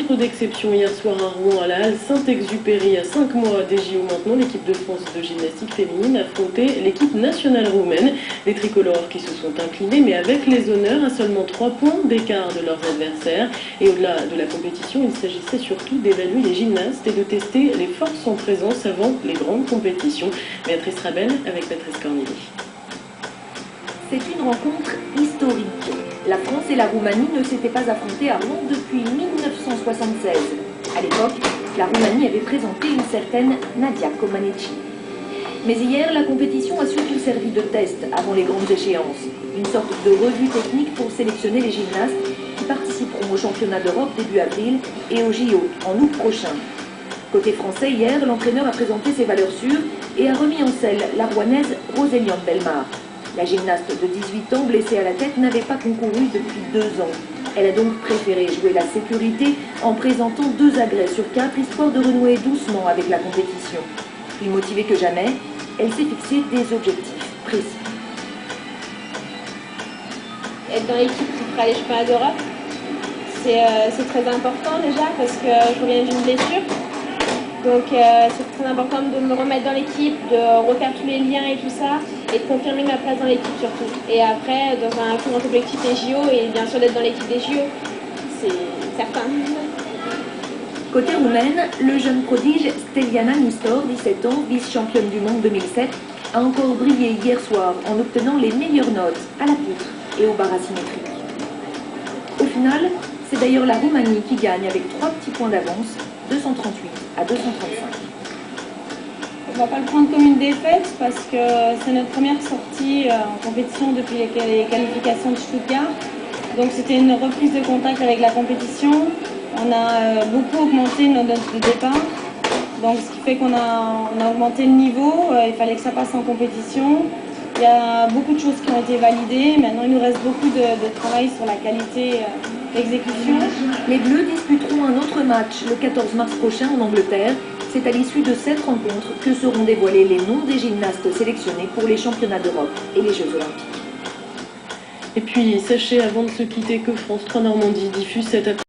rencontre d'exception hier soir à Rouen à la Halle Saint-Exupéry. À 5 mois des JO maintenant, l'équipe de France de gymnastique féminine affrontait l'équipe nationale roumaine. Des tricolores qui se sont inclinés, mais avec les honneurs, à seulement 3 points d'écart de leurs adversaires. Et au-delà de la compétition, il s'agissait surtout d'évaluer les gymnastes et de tester les forces en présence avant les grandes compétitions. Béatrice Rabel avec Patrice Cornili. C'est une rencontre historique. La France et la Roumanie ne s'étaient pas affrontées à Rouen depuis 1976. À l'époque, la Roumanie avait présenté une certaine Nadia Comaneci. Mais hier, la compétition a surtout servi de test avant les grandes échéances. Une sorte de revue technique pour sélectionner les gymnastes qui participeront au championnat d'Europe début avril et au JO en août prochain. Côté français, hier, l'entraîneur a présenté ses valeurs sûres et a remis en selle la rouennaise Roséliane Bellemare. La gymnaste de 18 ans, blessée à la tête, n'avait pas concouru depuis 2 ans. Elle a donc préféré jouer la sécurité en présentant 2 agrès sur 4, histoire de renouer doucement avec la compétition. Plus motivée que jamais, elle s'est fixé des objectifs précis. Être dans l'équipe qui fera les championnats d'Europe, c'est très important déjà parce que je reviens d'une blessure. Donc c'est très important de me remettre dans l'équipe, de refaire tous les liens et tout ça, et de confirmer ma place dans l'équipe surtout. Et après, dans un plus grand objectif, les JO, et bien sûr d'être dans l'équipe des JO, c'est certain. Côté roumaine, le jeune prodige Steliana Nistor, 17 ans, vice-championne du monde 2007, a encore brillé hier soir en obtenant les meilleures notes à la poutre et au bar asymétrique. Au final, c'est d'ailleurs la Roumanie qui gagne avec 3 petits points d'avance, 238 à 235. On ne va pas le prendre comme une défaite parce que c'est notre première sortie en compétition depuis les qualifications de Stuttgart. Donc c'était une reprise de contact avec la compétition. On a beaucoup augmenté nos notes de départ. Donc ce qui fait qu'on a augmenté le niveau. Il fallait que ça passe en compétition. Il y a beaucoup de choses qui ont été validées. Maintenant, il nous reste beaucoup de travail sur la qualité d'exécution. Les Bleus disputeront un autre match le 14 mars prochain en Angleterre. C'est à l'issue de cette rencontre que seront dévoilés les noms des gymnastes sélectionnés pour les championnats d'Europe et les Jeux Olympiques. Et puis, sachez avant de se quitter que France 3 Normandie diffuse cette